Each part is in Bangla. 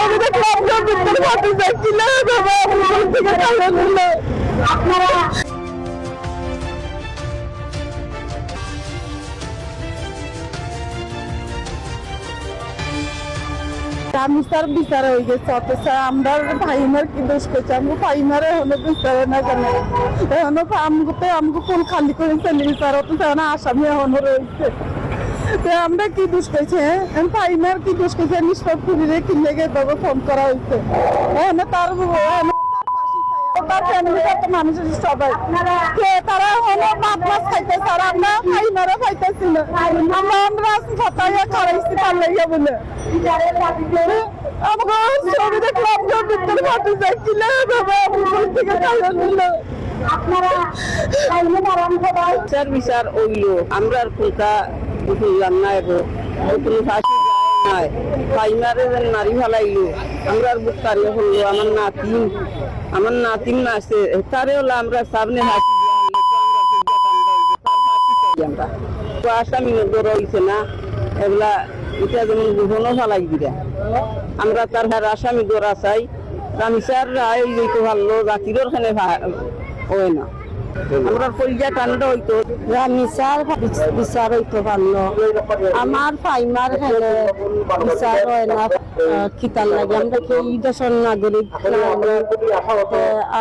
ছবি দেখলাম ভিতরে ফাটে যাচ্ছিল বাবা থেকে টাকা দিল আপনারা আমি স্যার বিচার হয়ে গেছে অথচ আমরা ভাইমার কি দোষ করছি আমি ভাইমারে এখনো বিচারে না কেন এখনো আমাকে ফুল খালি করে চলে স্যার অথচ এখনো আসামি এখনো রয়েছে আমরা কি দোষ করছি ভাইমার কি দোষ করছি নিষ্পাপ পুরীরে কি লেগে বাবা ফোন করা হয়েছে এখনো তার মানুষের সবাই তারা হলো মাছ মাছ খাইতেছে আর আমরা ভাইমারা খাইতেছি না আমরা ফাটাইয়া খারাইছি তার লাগিয়া বলে আমাকে ছবি দেখলাম ভিতরে ফাটে যাচ্ছিল বাবা থেকে টাকা দিল বিচার বিচার ওইল আমরা আর কোনটা বুঝলাম না এখন কোনো ফাঁসি নাই পাইমারে নারী ফেলাইলো আমরা আর বুক তারিয়ে হলো আমার নাতিন না আছে তারে হলো আমরা সামনে হাসি আমরা আসামি নজর হইছে না এগুলা এটা যেমন বুঝনো ফেলাই দিরা আমরা তার আসামি দৌড়া চাই রামিসার রায় যেতে ভালো জাতিরও খানে হয় না আমরা পরিজা কাণ্ড হইতো রামিসার বিচার হইতে পারলো আমার ফাইমার হেলে বিচার হয় না কিতার লাগে আমরা কি এই দেশের নাগরিক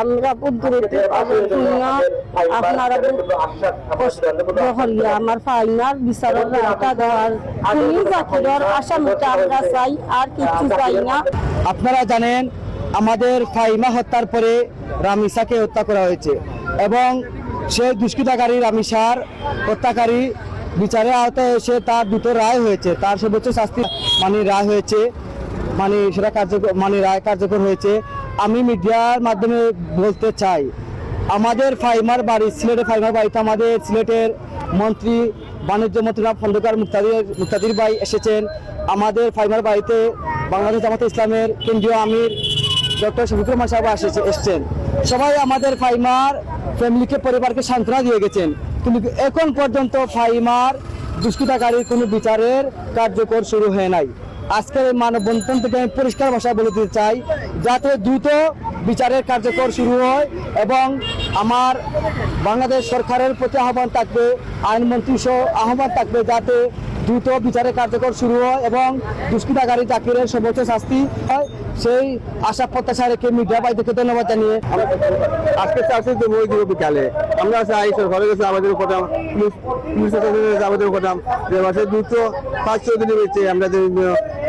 আমরা বুদ্ধি আপনারা হলিয়া আমার ফাইমার বিচারের রায়টা দেওয়ার তুমি জাকিরের আসামিটা আমরা চাই আর কিছু চাই না। আপনারা জানেন আমাদের ফাইমা হত্যার পরে রামিসাকে হত্যা করা হয়েছে এবং সেই দুষ্কৃতকারী রামিসার হত্যাকারী বিচারের আওতায় এসে তার দুটো রায় হয়েছে, তার সর্বোচ্চ শাস্তি রায় হয়েছে, সেটা কার্যকর রায় কার্যকর হয়েছে। আমি মিডিয়ার মাধ্যমে বলতে চাই আমাদের ফাইমার বাড়ি সিলেটের ফাইমার বাড়িতে আমাদের সিলেটের মন্ত্রী বাণিজ্য মন্ত্রী খন্দকার মুক্তাদির ভাই এসেছেন। আমাদের ফাইমার বাড়িতে বাংলাদেশ জামাতে ইসলামের কেন্দ্রীয় আমির ডক্টর শফিকুর রহমান সাহেব এসেছেন। সবাই আমাদের ফাইমার ফ্যামিলিকে পরিবারকে সান্ত্বনা দিয়ে গেছেন, কিন্তু এখন পর্যন্ত ফাইমার দুষ্কৃতকারীর কোনো বিচারের কার্যকর শুরু হয় নাই। আজকের এই মানববন্ধন থেকে আমি পরিষ্কার ভাষায় বলে দিতে চাই যাতে দ্রুত বিচারের কার্যকর শুরু হয় এবং আমার বাংলাদেশ সরকারের প্রতি আহ্বান থাকবে, আইনমন্ত্রী সহ আহ্বান থাকবে যাতে দ্রুত বিচারের কার্যকর শুরু হয় এবং দুষ্কৃতকারী জাকিরের সর্বোচ্চ শাস্তি হয়। সেই আশা প্রত্যাশা রেখে মিডিয়া ভাইদেরকে ধন্যবাদ জানিয়ে আজকে চাষে যে বই দিব বিকালে আমরা চাই সরকারের কাছে আবেদন করতাম, পুলিশ আবেদন করতাম যে মাসে দ্রুত 5-6 দিনের বেঁচে আমরা যে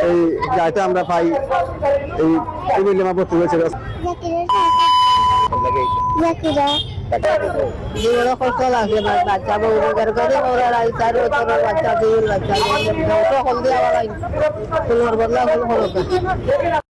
এই যাইতে আমরা পাই এই বিলেমা পড়তে হয়েছে। বাচ্চা